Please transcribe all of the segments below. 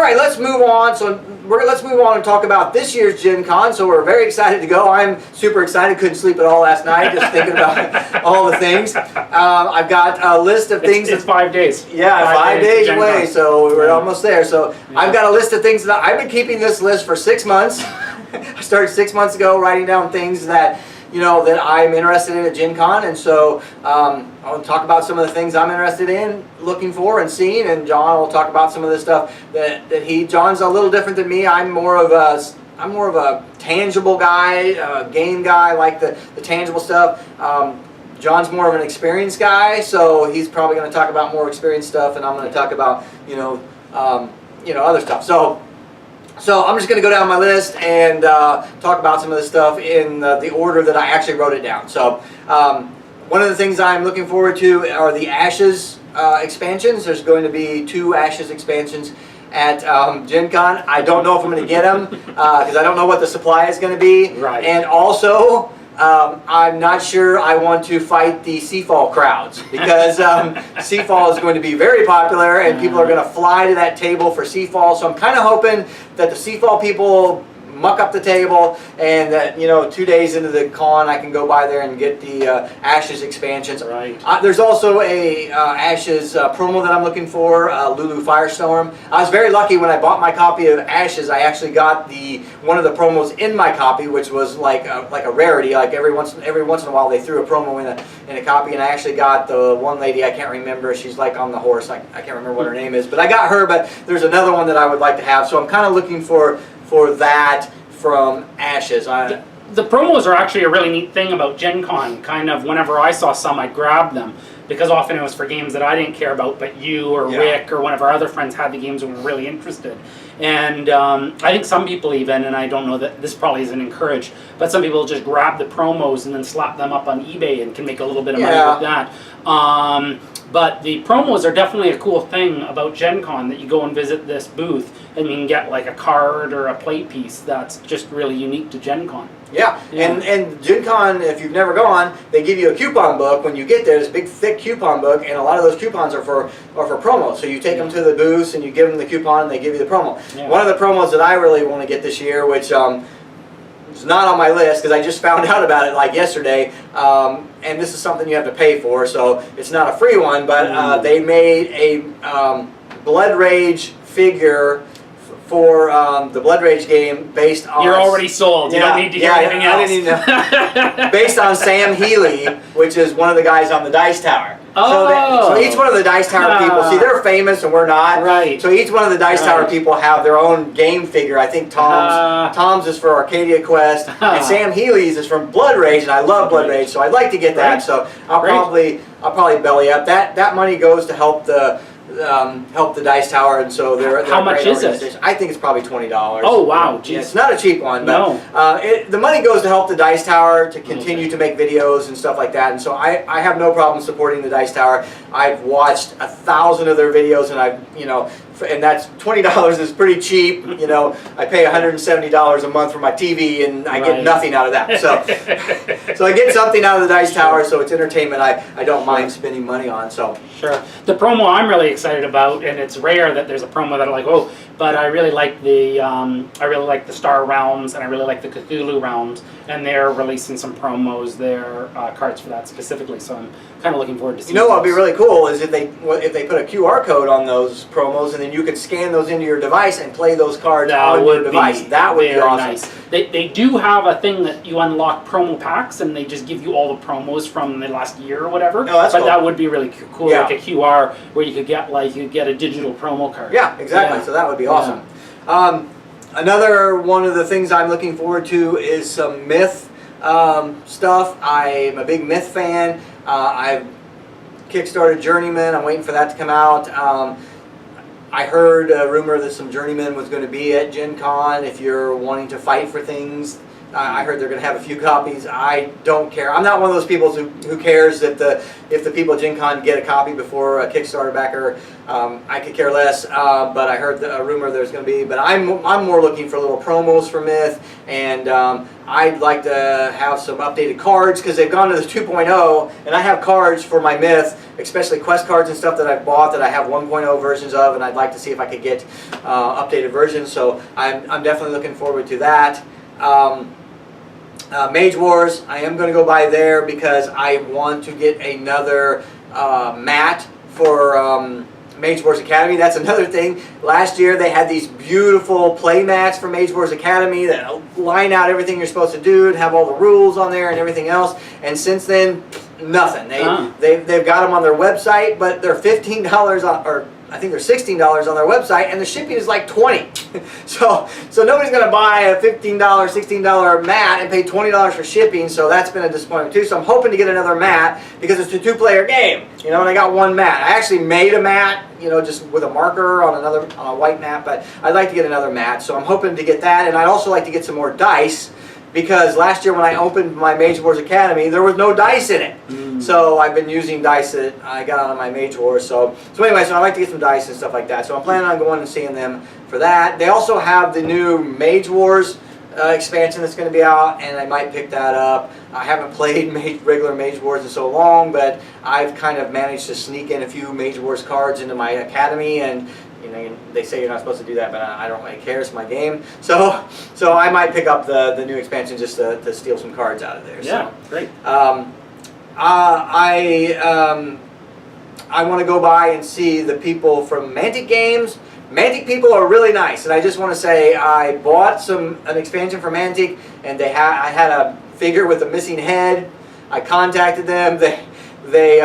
right, let's move on. So let's move on and talk about this year's Gen Con. So we're very excited to go. I'm super excited. Couldn't sleep at all last night just thinking about all the things. I've got a list of things. It's 5 days. Yeah, 5 days away. So we're almost there. So I've got a list of things that I've been keeping this list for 6 months. I started 6 months ago writing down things that that I'm interested in at Gen Con, and so I'll talk about some of the things I'm interested in, looking for, and seeing. And John will talk about some of the stuff that John's a little different than me. I'm more of a tangible guy, game guy, like the tangible stuff. John's more of an experienced guy, so he's probably going to talk about more experienced stuff, and I'm going to talk about other stuff. So I'm just going to go down my list and talk about some of this stuff in the order that I actually wrote it down. So one of the things I'm looking forward to are the Ashes expansions. There's going to be 2 Ashes expansions at Gen Con. I don't know if I'm going to get them because I don't know what the supply is going to be. Right. And also, I'm not sure I want to fight the Seafall crowds because Seafall is going to be very popular and people are going to fly to that table for Seafall. So I'm kind of hoping that the Seafall people muck up the table and that 2 days into the con I can go by there and get the Ashes expansions. Right. There's also a Ashes promo that I'm looking for, Lulu Firestorm. I was very lucky when I bought my copy of Ashes. I actually got one of the promos in my copy, which was like a rarity. Like every once in a while they threw a promo in a copy, and I actually got the one lady, I can't remember. She's like on the horse. I can't remember what her name is, but I got her. But there's another one that I would like to have. So I'm kind of looking for that from Ashes. The promos are actually a really neat thing about Gen Con. Kind of whenever I saw some, I grabbed them because often it was for games that I didn't care about, but you or Rick or one of our other friends had the games and were really interested. And I think some people even, and I don't know that this probably isn't encouraged, but some people just grab the promos and then slap them up on eBay and can make a little bit of money with that. But the promos are definitely a cool thing about Gen Con, that you go and visit this booth and you can get like a card or a plate piece that's just really unique to Gen Con. Yeah. And Gen Con, if you've never gone, they give you a coupon book when you get there. It's a big, thick coupon book, and a lot of those coupons are for promos. So you take them to the booth and you give them the coupon and they give you the promo. Yeah. One of the promos that I really want to get this year, which it's not on my list because I just found out about it like yesterday, and this is something you have to pay for, so it's not a free one, but they made a Blood Rage figure for the Blood Rage game based on... You're already sold. You don't need to hear anything else. I didn't even know. Based on Sam Healy, which is one of the guys on the Dice Tower. So each one of the Dice Tower people, see, they're famous and we're not. Right. So each one of the Dice Tower people have their own game figure. I think Tom's is for Arcadia Quest, and Sam Healy's is from Blood Rage, and I love Blood Rage, so I'd like to get that. So I'll probably belly up. That money goes to help the Dice Tower, and so they're how much is it? I think it's probably $20. Oh wow, geez. Yeah, it's not a cheap one, but the money goes to help the Dice Tower to continue to make videos and stuff like that, and so I have no problem supporting the Dice Tower. I've watched 1,000 of their videos, and and that's $20 is pretty cheap. I pay $170 a month for my TV, and I get nothing out of that. So I get something out of the Dice Tower, so it's entertainment I don't mind spending money on. So sure. The promo I'm really excited about, and it's rare that there's a promo that I'm like, oh, but I really like the Star Realms, and I really like the Cthulhu Realms, and they're releasing some promos, their cards for that specifically. So I'm kind of looking forward to seeing. What'd be really cool is if they put a QR code on those promos, and then you could scan those into your device and play those cards on your device. That would be awesome. Nice. They do have a thing that you unlock promo packs, and they just give you all the promos from the last year or whatever. Oh, that's cool. That would be really cool, like a QR where you could get a digital promo card. Yeah, exactly. Yeah. So that would be awesome. Yeah. Another one of the things I'm looking forward to is some myth stuff. I'm a big myth fan. I've kickstarted Journeyman. I'm waiting for that to come out. I heard a rumor that some Journeyman was going to be at Gen Con if you're wanting to fight for things I heard they're going to have a few copies. I don't care. I'm not one of those people who cares if the people at Gencon get a copy before a Kickstarter backer. I could care less. But I heard a rumor there's going to be. But I'm more looking for little promos for Myth, and I'd like to have some updated cards because they've gone to the 2.0, and I have cards for my Myth, especially quest cards and stuff that I've bought that I have 1.0 versions of, and I'd like to see if I could get updated versions. So I'm definitely looking forward to that. Mage Wars, I am going to go by there because I want to get another mat for Mage Wars Academy. That's another thing. Last year they had these beautiful play mats for Mage Wars Academy that line out everything you're supposed to do and have all the rules on there and everything else. And since then, nothing. They've got them on their website, but they're $15 on, or I think they're $16 on their website, and the shipping is like $20. so nobody's going to buy a $15, $16 mat and pay $20 for shipping. So that's been a disappointment too. So I'm hoping to get another mat because it's a 2-player game. You know, and I got one mat. I actually made a mat, you know, just with a marker on a white mat, but I'd like to get another mat. So I'm hoping to get that, and I'd also like to get some more dice. Because last year when I opened my Mage Wars Academy, there was no dice in it. So I've been using dice that I got out of my Mage Wars. So anyway, so I like to get some dice and stuff like that. So I'm planning on going and seeing them for that. They also have the new Mage Wars expansion that's going to be out, and I might pick that up. I haven't played regular Mage Wars in so long, but I've kind of managed to sneak in a few Mage Wars cards into my Academy, and you know, they say you're not supposed to do that, but I don't really care. It's my game. So I might pick up the new expansion just to steal some cards out of there. Yeah, so, great. I want to go by and see the people from Mantic Games. Mantic people are really nice, and I just want to say I bought an expansion for Mantic, and I had a figure with a missing head. I contacted them. They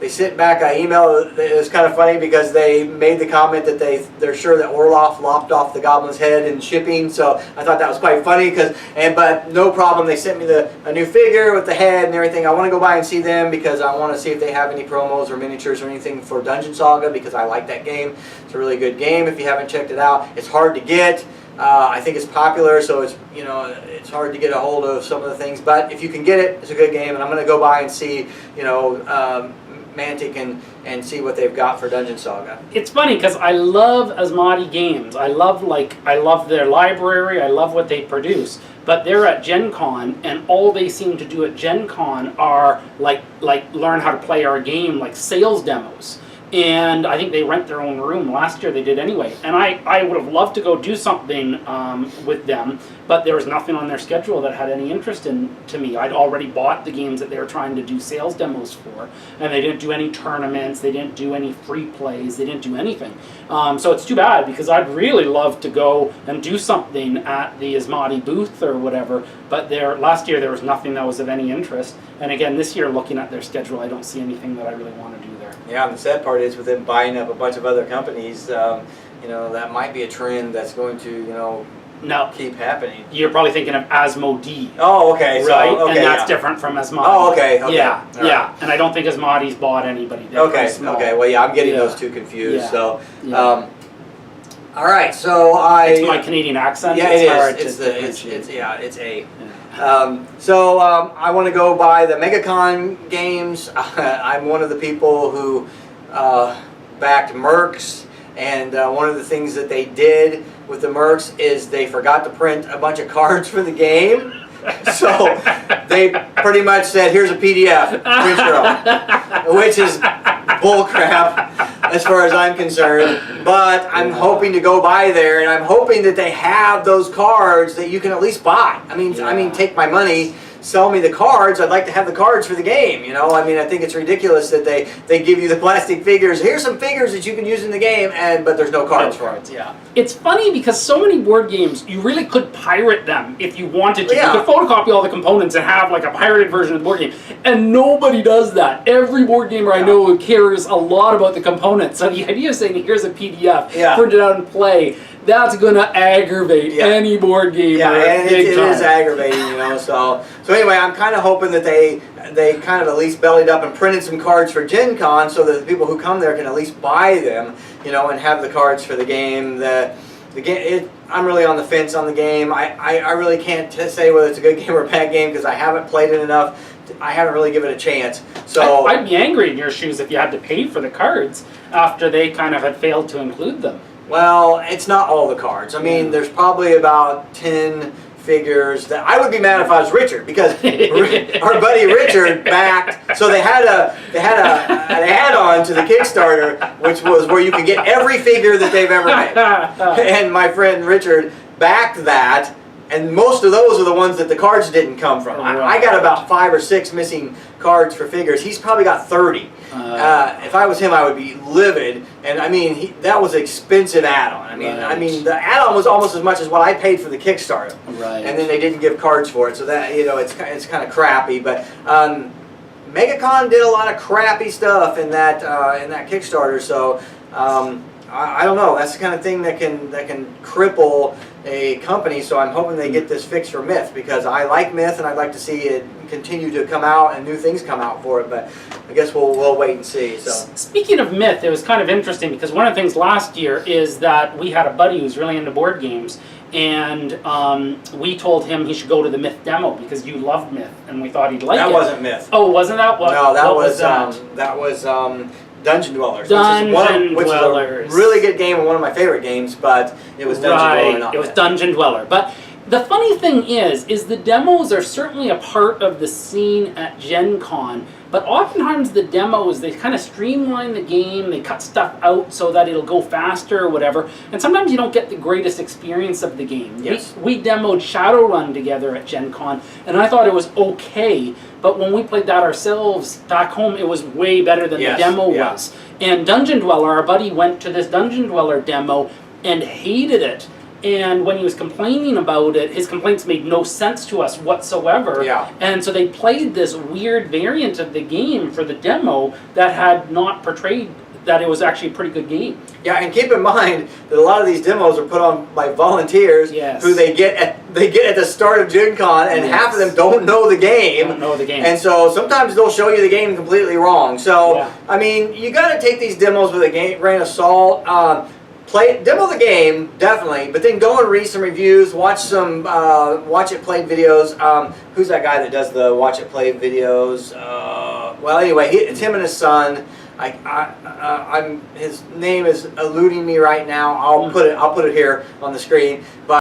sent back an email. It was kind of funny because they made the comment that they're sure that Orloff lopped off the goblin's head in shipping. So I thought that was quite funny but no problem. They sent me a new figure with the head and everything. I want to go by and see them because I want to see if they have any promos or miniatures or anything for Dungeon Saga because I like that game. It's a really good game. If you haven't checked it out, it's hard to get. I think it's popular, so it's hard to get a hold of some of the things. But if you can get it, it's a good game, and I'm going to go by and see Mantic and see what they've got for Dungeon Saga. It's funny because I love Asmati Games. I love their library. I love what they produce. But they're at Gen Con, and all they seem to do at Gen Con are like learn how to play our game, like sales demos. And I think they rent their own room. Last year they did anyway. And I would have loved to go do something with them, but there was nothing on their schedule that had any interest to me. I'd already bought the games that they were trying to do sales demos for, and they didn't do any tournaments, they didn't do any free plays, they didn't do anything. So it's too bad because I'd really love to go and do something at the Asmati booth or whatever, but last year there was nothing that was of any interest. And again, this year looking at their schedule, I don't see anything that I really want to do there. Yeah, and the sad part is with them buying up a bunch of other companies, that might be a trend that's going to, keep happening. You're probably thinking of Asmodee. Oh, okay. Right? So, and that's different from Asmati. Oh, okay. Yeah, All right. And I don't think Asmati's bought anybody. They're Okay, small. okay. Well, yeah, I'm getting those two confused. Yeah. So, Yeah. All right. So It's my Canadian accent. Yeah, it's I want to go by the MegaCon games. I'm one of the people who backed Mercs, and one of the things that they did with the Mercs is they forgot to print a bunch of cards for the game. So they pretty much said, here's a PDF, print your own, which is bullcrap as far as I'm concerned. But I'm hoping to go by there, and I'm hoping that they have those cards that you can at least buy. I mean, take my money, sell me the cards. I'd like to have the cards for the game, I think it's ridiculous that they give you the plastic figures. Here's some figures that you can use in the game, but there's no cards for it. Yeah. It's funny because so many board games, you really could pirate them if you wanted to. Yeah. You could photocopy all the components and have like a pirated version of the board game. And nobody does that. Every board gamer I know cares a lot about the components. So the idea of saying, here's a PDF, print it out and play, that's going to aggravate any board gamer. Yeah, and it is aggravating, So anyway, I'm kind of hoping that they kind of at least bellied up and printed some cards for Gen Con so that the people who come there can at least buy them, and have the cards for the game. the game, I'm really on the fence on the game. I really can't say whether it's a good game or a bad game because I haven't played it enough. I haven't really given it a chance. So I'd be angry in your shoes if you had to pay for the cards after they kind of had failed to include them. Well, it's not all the cards. I mean, there's probably about 10 figures that I would be mad if I was Richard because our buddy Richard backed. So they had an add-on to the Kickstarter, which was where you could get every figure that they've ever made. And my friend Richard backed that. And most of those are the ones that the cards didn't come from. I got about 5 or 6 missing cards for figures. He's probably got 30. If I was him, I would be livid. And I mean, that was an expensive add-on. I mean, the add-on was almost as much as what I paid for the Kickstarter. Right. And then they didn't give cards for it, so that it's kind of crappy. But MegaCon did a lot of crappy stuff in that Kickstarter. So I don't know. That's the kind of thing that can cripple a company, so I'm hoping they get this fixed for Myth because I like Myth and I'd like to see it continue to come out and new things come out for it, but I guess we'll wait and see. So speaking of Myth, it was kind of interesting because one of the things last year is that we had a buddy who's really into board games, and we told him he should go to the Myth demo because you loved Myth and we thought he'd like it. That wasn't Myth. Oh, wasn't that what? No, that what was that was Dungeon Dwellers. Which is a really good game and one of my favorite games, but it was Dungeon Dweller, not it was Myth. Dungeon Dweller. But the funny thing is the demos are certainly a part of the scene at Gen Con, but oftentimes the demos, they kind of streamline the game, they cut stuff out so that it'll go faster or whatever, and sometimes you don't get the greatest experience of the game. Yes. We demoed Shadowrun together at Gen Con, and I thought it was okay, but when we played that ourselves back home, it was way better than the demo was. And Dungeon Dweller, our buddy went to this Dungeon Dweller demo and hated it. And when he was complaining about it, his complaints made no sense to us whatsoever. Yeah. And so they played this weird variant of the game for the demo that had not portrayed that it was actually a pretty good game. Yeah, and keep in mind that a lot of these demos are put on by volunteers who they get at the start of Gen Con, and half of them don't know the game. And so sometimes they'll show you the game completely wrong. So I mean, you got to take these demos with a grain of salt. Demo the game, definitely, but then go and read some reviews, watch some watch it played videos. Who's that guy that does the watch it played videos? Well, anyway, it's him and his son. His name is eluding me right now. I'll put it here on the screen, but.